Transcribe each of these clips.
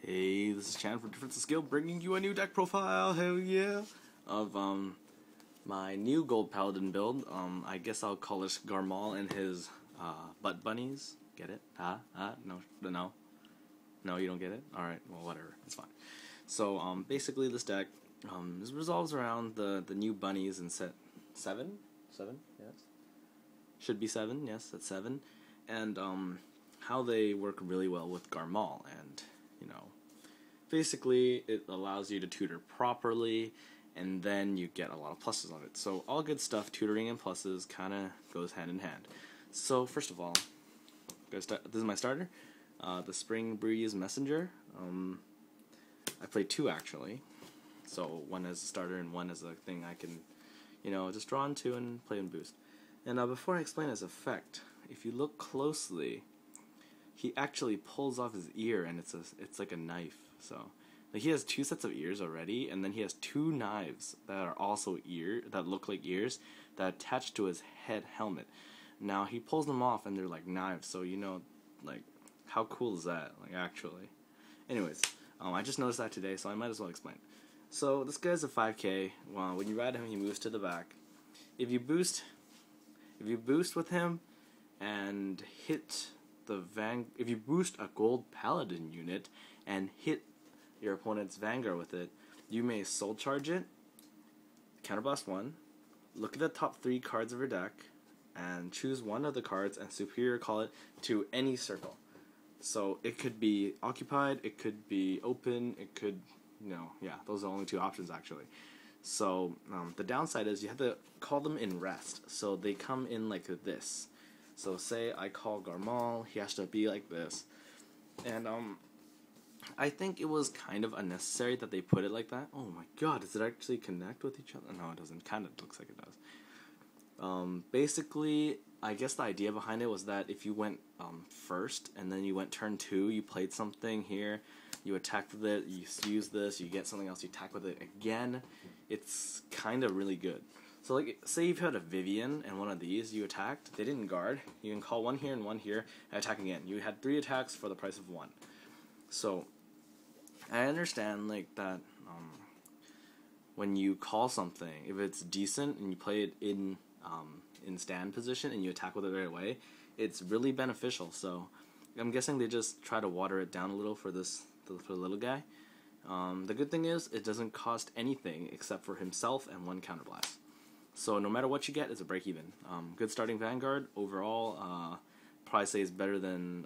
Hey, this is Chan from DifferenceInSkill, bringing you a new deck profile, hell yeah, of my new gold paladin build. I guess I'll call this Garmore and his butt bunnies. Get it? No, you don't get it? Alright, well, whatever, it's fine. So, basically this deck revolves around the new bunnies in set 7? 7? Yes. Should be 7, yes, that's 7. And, how they work really well with Garmore, and basically it allows you to tutor properly, and then you get a lot of pluses on it. So all good stuff, tutoring and pluses, kind of goes hand in hand. So first of all, this is my starter, the Spring Breeze Messenger. I played 2 actually, so one as a starter and one as a thing I can, just draw into and play and boost. And before I explain his effect, if you look closely, he actually pulls off his ear, and it's like a knife. So, he has 2 sets of ears already, and then he has 2 knives that are also that look like ears that attach to his head helmet. Now he pulls them off, and they're like knives. So how cool is that? Actually. Anyways, I just noticed that today, so I might as well explain. So this guy's a 5K. Well, when you ride him, he moves to the back. If you boost with him and hit if you boost a gold paladin unit and hit your opponent's Vanguard with it, you may soul charge it, counterblast 1, look at the top 3 cards of your deck, and choose one of the cards and superior call it to any circle. So it could be occupied, it could be open, it could, those are the only 2 options actually. So the downside is you have to call them in rest, so they come in like this. So say I call Garmore, he has to be like this. And I think it was kind of unnecessary that they put it like that. Oh my god, does it actually connect with each other? No, it doesn't. Kind of looks like it does. Basically, I guess the idea behind it was that if you went first, and then you went turn 2, you played something here, you attacked with it, you use this, you get something else, you attack with it again, it's kind of really good. So say you've had a Vivanne and one of these, you attacked, they didn't guard, you can call 1 here and 1 here, and attack again. You had 3 attacks for the price of 1. So, I understand, that, when you call something, if it's decent and you play it in stand position and you attack with it right away, it's really beneficial. So, I'm guessing they just try to water it down a little for the little guy. The good thing is, it doesn't cost anything except for himself and 1 counterblast. So no matter what you get, it's a break even. Good starting Vanguard overall. Probably say is better than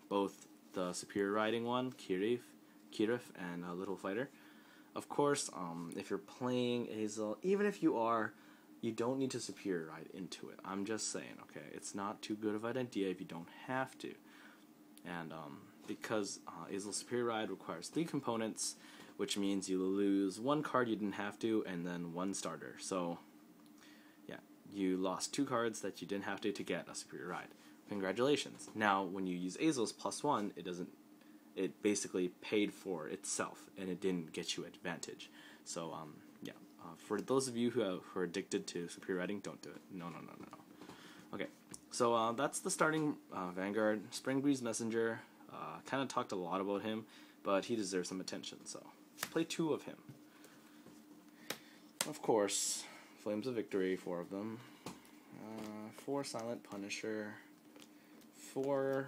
both the superior riding one, Kirif, and Little Fighter. Of course, if you're playing Azel, even if you are, you don't need to superior ride into it. I'm just saying, okay, it's not too good of an idea if you don't have to. And because Azel superior ride requires 3 components, which means you lose 1 card you didn't have to, and then 1 starter. So you lost 2 cards that you didn't have to get a superior ride. Congratulations. Now, when you use Azel's +1, it basically paid for itself, and it didn't get you advantage. So, for those of you who are addicted to superior riding, don't do it. No. Okay, so that's the starting Vanguard. Spring Breeze Messenger. Kind of talked a lot about him, but he deserves some attention, so play 2 of him. Of course, Flames of Victory, 4 of them. 4 Silent Punisher. 4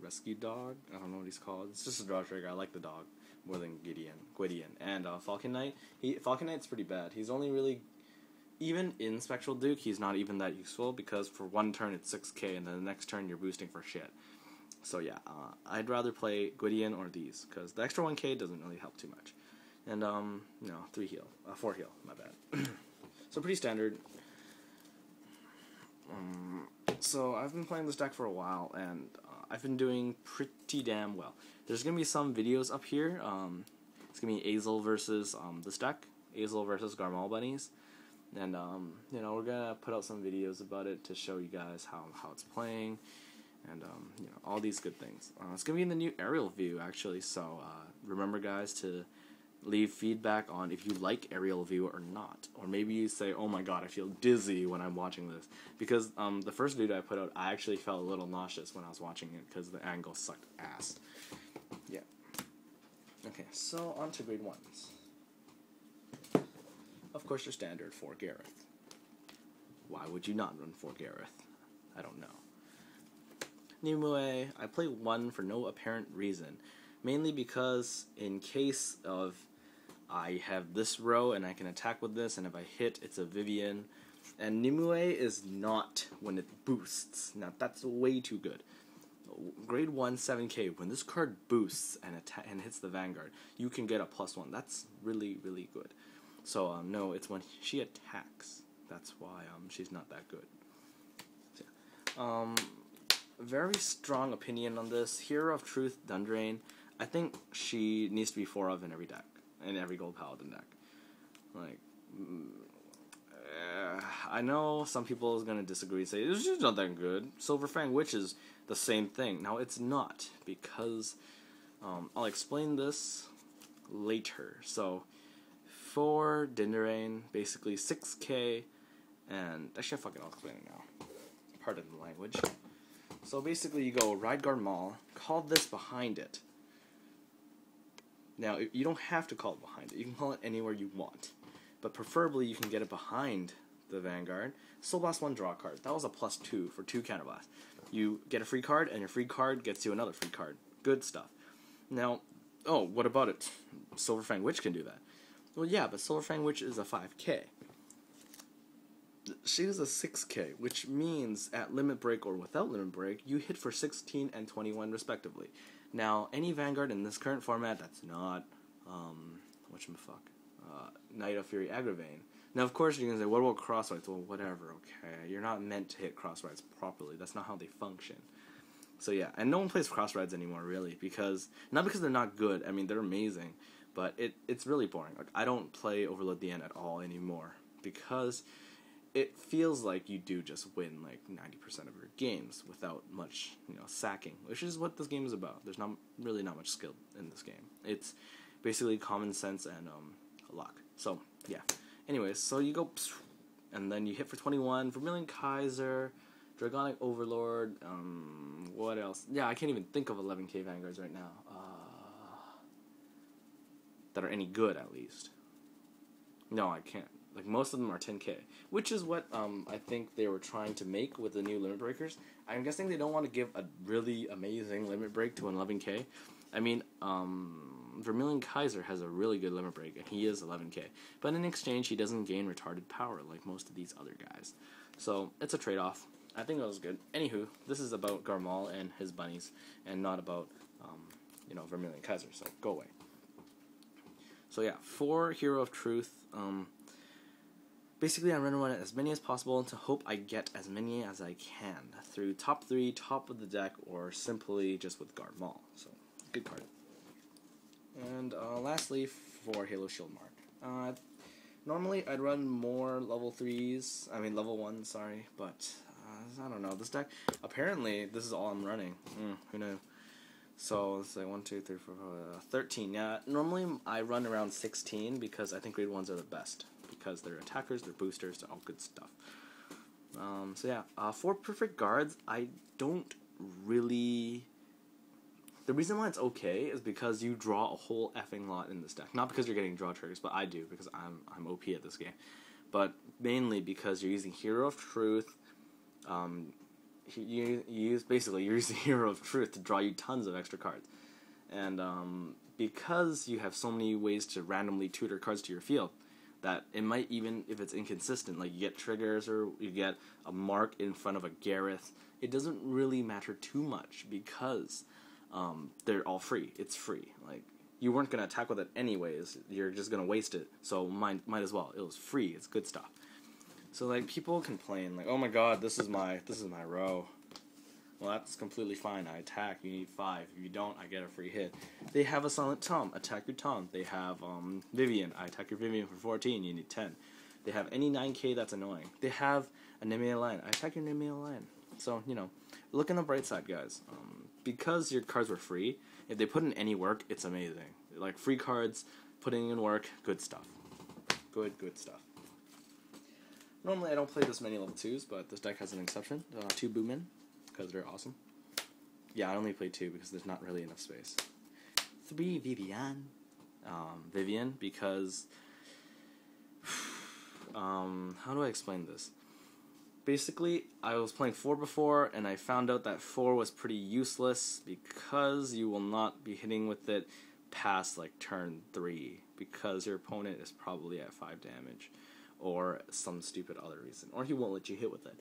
Rescue Dog. I don't know what he's called. It's just a draw trigger. I like the dog more than Gwydion. And Falcon Knight. Falcon Knight's pretty bad. He's only really, even in Spectral Duke, he's not even that useful, because for 1 turn it's 6k, and then the next turn you're boosting for shit. So yeah, I'd rather play Gwydion or these, because the extra 1k doesn't really help too much. And 4 heal, my bad. So pretty standard. So I've been playing this deck for a while, and I've been doing pretty damn well. There's going to be some videos up here. It's going to be Azel versus this deck. Azel versus Garmore bunnies. And, we're going to put out some videos about it to show you guys how it's playing. And, all these good things. It's going to be in the new aerial view, actually. So, remember, guys, to leave feedback on if you like aerial view or not. Or maybe you say, oh my god, I feel dizzy when I'm watching this. Because the first video I put out, I actually felt a little nauseous when I was watching it because the angle sucked ass. Yeah. Okay, so on to grade 1s. Of course, your standard for Gareth. Why would you not run for Gareth? I don't know. Nimue, I play 1 for no apparent reason. Mainly because in case of I have this row and I can attack with this, and if I hit, it's a Vivanne. And Nimue is not when it boosts. Now, that's way too good. Grade 1, 7k, when this card boosts and hits the Vanguard, you can get a +1. That's really, really good. So, no, it's when she attacks. That's why she's not that good. So, very strong opinion on this. Hero of Truth, Dindarane. I think she needs to be 4 of in every deck, in every gold Paladin deck. Like, I know some people is gonna disagree and say it's just not that good. Silverfang Witch is the same thing. Now it's not, because I'll explain this later. So for Dindarane, basically 6k, and actually fuck it, I'll explain it now. Pardon the language. So basically you go ride Garmore, call this behind it. Now you don't have to call it behind it. You can call it anywhere you want. But preferably you can get it behind the Vanguard. Soul Blast 1, draw a card. That was a +2 for 2 counterblast. You get a free card, and your free card gets you another free card. Good stuff. Now, oh, what about it? Silverfang Witch can do that. Well, yeah, but Silverfang Witch is a 5k. She is a 6k, which means at limit break or without limit break, you hit for 16 and 21 respectively. Now, any Vanguard in this current format that's not, whatchamaffuck, Knight of Fury Agravain. Now, of course, you can say, what about crossrights? Well, whatever, okay. You're not meant to hit crossrights properly. That's not how they function. So, yeah, and no one plays crossrights anymore, really, because, not because they're not good. I mean, they're amazing, but it's really boring. Like, I don't play Overload the End at all anymore, because it feels like you do just win, like, 90% of your games without much, sacking, which is what this game is about. There's really not much skill in this game. It's basically common sense and, luck. So, yeah. Anyways, so you go, and then you hit for 21, Vermilion Kaiser, Dragonic Overlord, what else? Yeah, I can't even think of 11k Vanguards right now, that are any good, at least. No, I can't. Like, most of them are 10k, which is what, I think they were trying to make with the new limit breakers. I'm guessing they don't want to give a really amazing limit break to an 11k. I mean, Vermilion Kaiser has a really good limit break, and he is 11k. But in exchange, he doesn't gain retarded power like most of these other guys. So, it's a trade-off. I think that was good. Anywho, this is about Garmore and his bunnies, and not about, Vermilion Kaiser, so go away. So yeah, for Hero of Truth, basically I'm running as many as possible to hope I get as many as I can through top 3, top of the deck, or simply just with Garmore. So, good card. And lastly, for Halo Shield Mark. Normally I'd run more level 1s, sorry, but I don't know. This deck, apparently, this is all I'm running. Who knew? So, let's say 1, 2, 3, 4, 13. Yeah, normally I run around 16 because I think grade 1s are the best. Because they're attackers, they're boosters, they're all good stuff. So yeah, for perfect guards, I don't really... The reason why it's okay is because you draw a whole effing lot in this deck. Not because you're getting draw triggers, but I do, because I'm OP at this game. But mainly because you're using Hero of Truth. You're using Hero of Truth to draw you tons of extra cards. And because you have so many ways to randomly tutor cards to your field, that it might, even if it's inconsistent, like you get triggers or you get a mark in front of a Gareth, it doesn't really matter too much because they're all free. It's free. Like, you weren't going to attack with it anyways. You're just going to waste it. So might as well. It was free. It's good stuff. So like, people complain like, oh my god, this is my row. Well, that's completely fine. I attack, you need 5. If you don't, I get a free hit. They have a Silent Tom, attack your Tom. They have Vivanne, I attack your Vivanne for 14, you need 10. They have any 9k that's annoying. They have a Nimue line, I attack your Nimue line. So, look on the bright side, guys. Because your cards were free, if they put in any work, it's amazing. Like, free cards, putting in work, good stuff. Good stuff. Normally I don't play this many level 2s, but this deck has an exception. 2 Beauman, because they're awesome. Yeah, I only play 2 because there's not really enough space. 3 Vivanne, Vivanne because how do I explain this? Basically, I was playing 4 before, and I found out that 4 was pretty useless because you will not be hitting with it past like turn 3 because your opponent is probably at 5 damage or some stupid other reason, or he won't let you hit with it.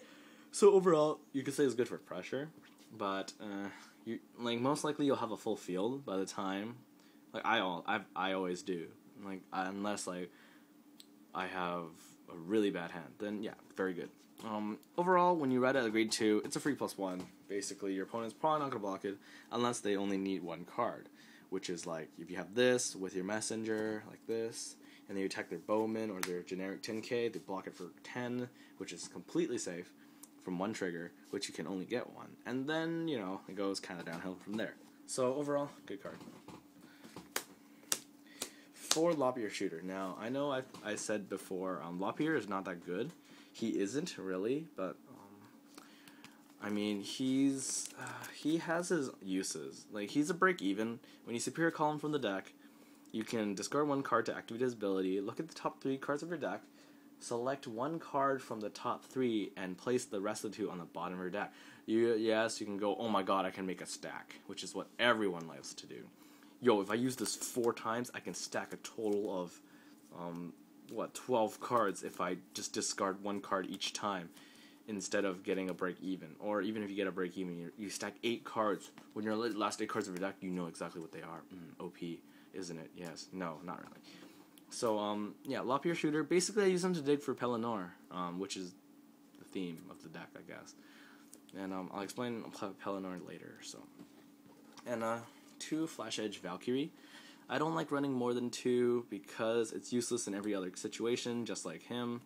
So overall, you could say it's good for pressure, but you like most likely you'll have a full field by the time. Like I always do. Like unless like I have a really bad hand, then yeah, very good. Overall, when you ride at a grade 2, it's a free +1. Basically, your opponent's probably not going to block it unless they only need 1 card, which is like if you have this with your messenger, like this, and then you attack their Beauman or their generic 10k, they block it for 10, which is completely safe from 1 trigger, which you can only get 1. And then, you know, it goes kind of downhill from there. So overall, good card. For Lop-Ear Shooter. Now, I know I said before, Lop-Ear is not that good. He isn't really, but I mean, he has his uses. Like, he's a break even. When you superior call him from the deck, you can discard 1 card to activate his ability, look at the top 3 cards of your deck, select 1 card from the top 3, and place the rest of the 2 on the bottom of your deck. Yes, you can go, oh my god, I can make a stack, which is what everyone likes to do. Yo, if I use this 4 times, I can stack a total of 12 cards if I just discard 1 card each time instead of getting a break even. Or even if you get a break even, you stack 8 cards. When your last 8 cards of your deck, you know exactly what they are. OP, isn't it? Yes. No, not really. So, yeah, Lop-Ear Shooter. Basically, I use them to dig for Pellinore, which is the theme of the deck, I guess. And I'll explain Pellinore later. So, and 2 Flash Edge Valkyrie. I don't like running more than 2 because it's useless in every other situation, just like him.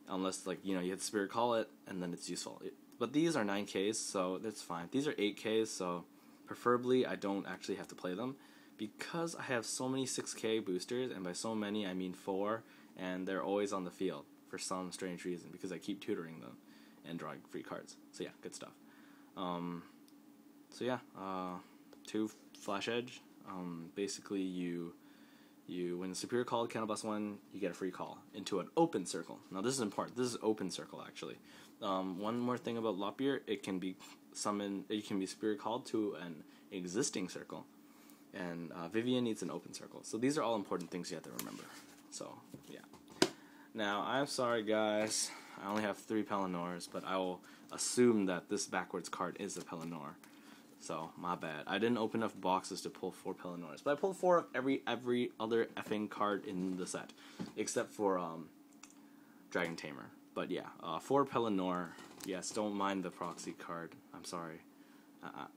Unless, like, you know, you hit Spirit Call it, and then it's useful. But these are 9Ks, so that's fine. These are 8Ks, so preferably I don't actually have to play them. Because I have so many 6K boosters, and by so many I mean 4, and they're always on the field for some strange reason, because I keep tutoring them and drawing free cards. So yeah, good stuff. So yeah, 2 Flash Edge. Basically, you when Superior Call Counter +1, you get a free call into an open circle. Now this is important. This is open circle actually. One more thing about Lop-Ear, it can be summoned. It can be Superior Called to an existing circle, and Vivanne needs an open circle. So these are all important things you have to remember. So yeah. Now I'm sorry guys, I only have 3 Pellinores, but I will assume that this backwards card is a Pellinore. So, my bad. I didn't open enough boxes to pull 4 Pellinores. But I pulled 4 of every other effing card in the set. Except for, Dragon Tamer. But yeah, 4 Pellinore. Yes, don't mind the proxy card. I'm sorry.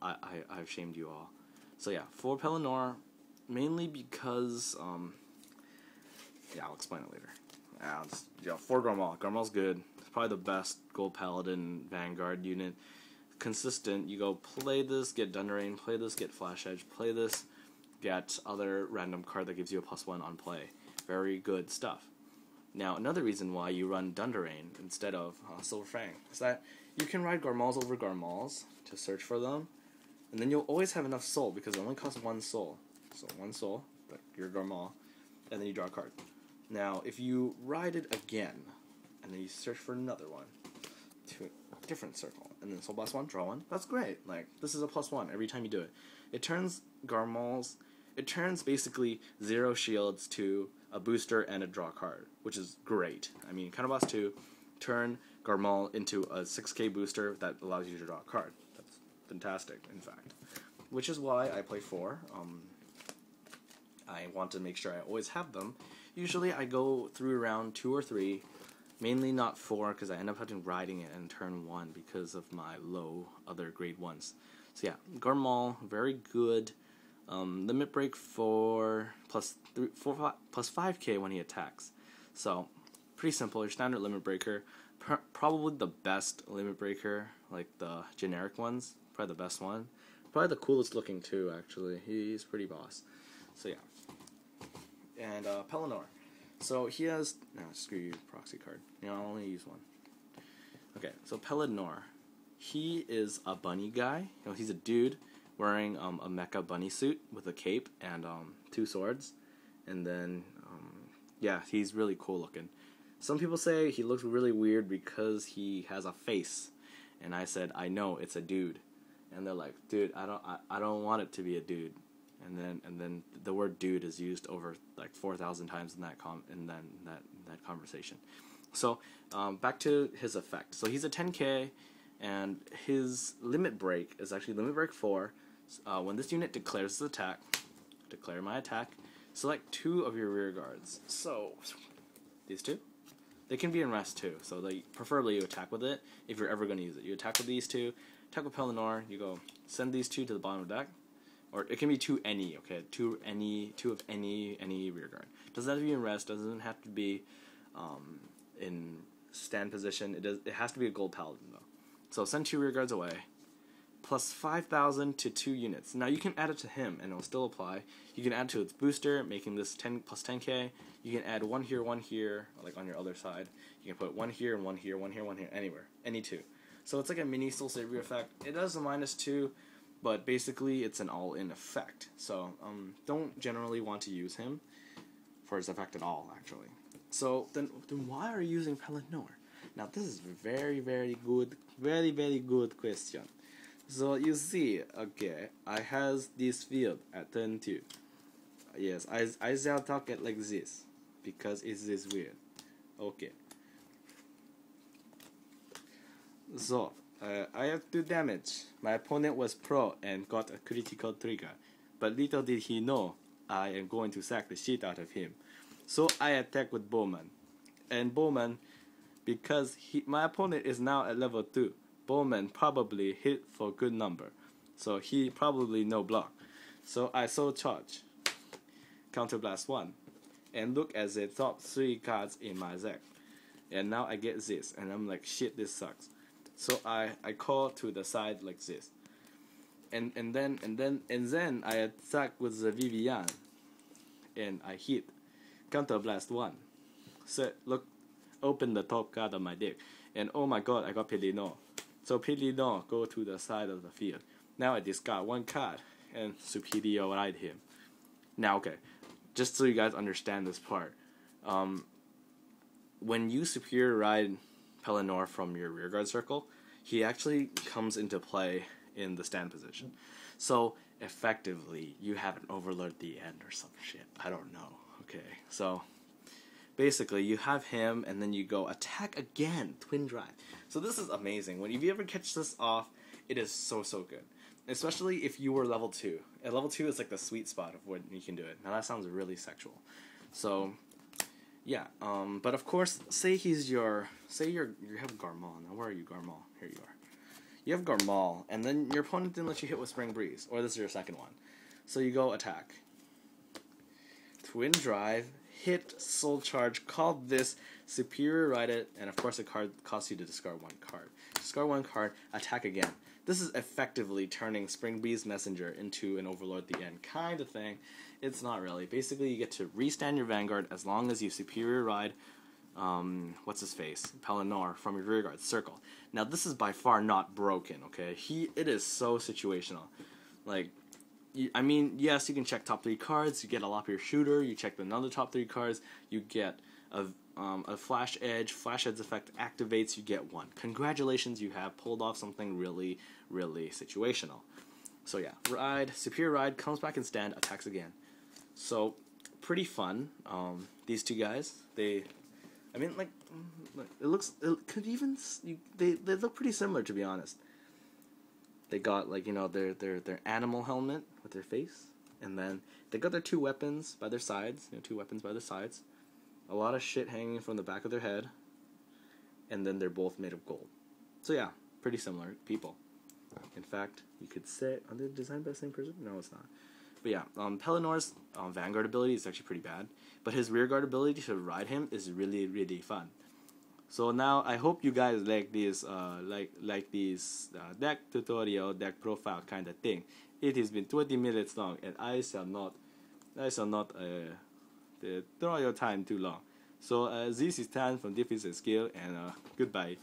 I've shamed you all. So yeah, 4 Pellinore. Mainly because, yeah, I'll explain it later. 4 Garmore. Garmore's good. It's probably the best Gold Paladin Vanguard unit. Consistent, you go play this, get Dindarane, play this, get Flash Edge, play this, get other random card that gives you a +1 on play. Very good stuff. Now, another reason why you run Dindarane instead of Silver Fang is that you can ride Garmals over Garmals to search for them, and then you'll always have enough soul because it only costs 1 soul. So 1 soul, but you're Garmal, and then you draw a card. Now, if you ride it again, and then you search for another one to a different circle, and then soul +1, draw 1, that's great. Like, this is a +1 every time you do it. It turns Garmals, it turns basically 0 shields to a booster and a draw card, which is great. I mean, Counterboss 2, turn Garmal into a 6k booster that allows you to draw a card. That's fantastic, in fact. Which is why I play 4. I want to make sure I always have them. Usually I go through around 2 or 3, mainly not 4, because I end up having riding it in turn 1 because of my low other grade 1s. So yeah, Garmore, very good. Limit break for plus 5k when he attacks. So, pretty simple, your standard limit breaker. Probably the best limit breaker, like the generic ones. Probably the best one. Probably the coolest looking too, actually. He's pretty boss. So yeah. And Pellinore. So he has... No, screw you, proxy card. I'll only use 1. Okay, so Pellinore. He is a bunny guy. He's a dude wearing a mecha bunny suit with a cape and 2 swords. And then, yeah, he's really cool looking. Some people say he looks really weird because he has a face. And I said, I know, it's a dude. And they're like, dude, I don't want it to be a dude. And then the word dude is used over like 4,000 times in that conversation. So back to his effect. So he's a 10k, and his limit break is actually limit break 4. When this unit declares its attack, declare my attack. Select 2 of your rear guards. So these 2, they can be in rest too. So preferably you attack with it if you're ever going to use it. You attack with these 2. Attack with Pellinore. You go send these 2 to the bottom of the deck. Or it can be 2 any, okay? 2 of any rear guard. Doesn't have to be in rest. Doesn't have to be in stand position. It has to be a gold paladin though. So send 2 rear guards away. Plus 5,000 to 2 units. Now you can add it to him and it'll still apply. You can add to its booster, making this 10 plus 10k. You can add 1 here, like on your other side. You can put 1 here and 1 here, 1 here, 1 here, anywhere, any 2. So it's like a mini Soul Savior effect. It does a -2. But basically, it's an all-in effect. So, don't generally want to use him for his effect at all, actually. So, then why are you using Pellinore? Now, this is very, very good, very, very good question. So, you see, okay, I has this field at turn 2. Yes, I shall talk it like this, because it is weird. Okay. So, I have 2 damage. My opponent was pro and got a critical trigger, but little did he know I am going to sack the shit out of him. So I attack with Beauman. And Beauman, because my opponent is now at level 2, Beauman probably hit for good number. So he probably no block. So I soul charge, counterblast 1, and look at the top 3 cards in my deck. And now I get this, and I'm like, shit, this sucks. So I call to the side like this, and then I attack with the Vivanne, and I hit, counterblast 1. So look, open the top card of my deck, and oh my god, I got Pellinore. So Pellinore go to the side of the field. Now I discard 1 card and superiorize him. Now okay, just so you guys understand this part, when you superiorize Pellinore from your rearguard circle, he actually comes into play in the stand position. So effectively, you have an overlord at the end or some shit. I don't know. Okay, so basically you have him, and then you go attack again, twin drive. So this is amazing. If you ever catch this off, it is so good. Especially if you were level 2. At level 2 is like the sweet spot of when you can do it. Now that sounds really sexual. So yeah, but of course, say you have Garmore. Now where are you, Garmore? Here you are. You have Garmore, and then your opponent didn't let you hit with Spring Breeze, or this is your second one. So you go attack, twin drive, hit, soul charge, call this, superior write it, and of course the card costs you to discard 1 card. Discard 1 card, attack again. This is effectively turning Spring Breeze Messenger into an Overlord at the end kind of thing. It's not really. Basically, you get to restand your Vanguard as long as you superior ride, what's his face, Pellinore, from your rear guard circle. Now, this is by far not broken, okay? It is so situational. Like, I mean, yes, you can check top 3 cards, you get a Lop-Ear Shooter, you check another top 3 cards, you get a Flash Edge effect activates, you get 1. Congratulations, you have pulled off something really, really situational. So yeah, superior ride, comes back in stand, attacks again. So, pretty fun. These 2 guys, they look pretty similar, to be honest. They got, like, you know, their animal helmet with their face, and then they got their 2 weapons by their sides, 2 weapons by their sides, a lot of shit hanging from the back of their head, and then they're both made of gold. So yeah, pretty similar people. In fact, you could say, are they designed by the same person? No, it's not. But yeah, Pellinore's Vanguard ability is actually pretty bad, but his rearguard ability to ride him is really, really fun. So now I hope you guys like this, deck tutorial, deck profile kind of thing. It has been 20 minutes long, and I shall not draw your time too long. So this is Chan from DifferenceInSkill, and goodbye.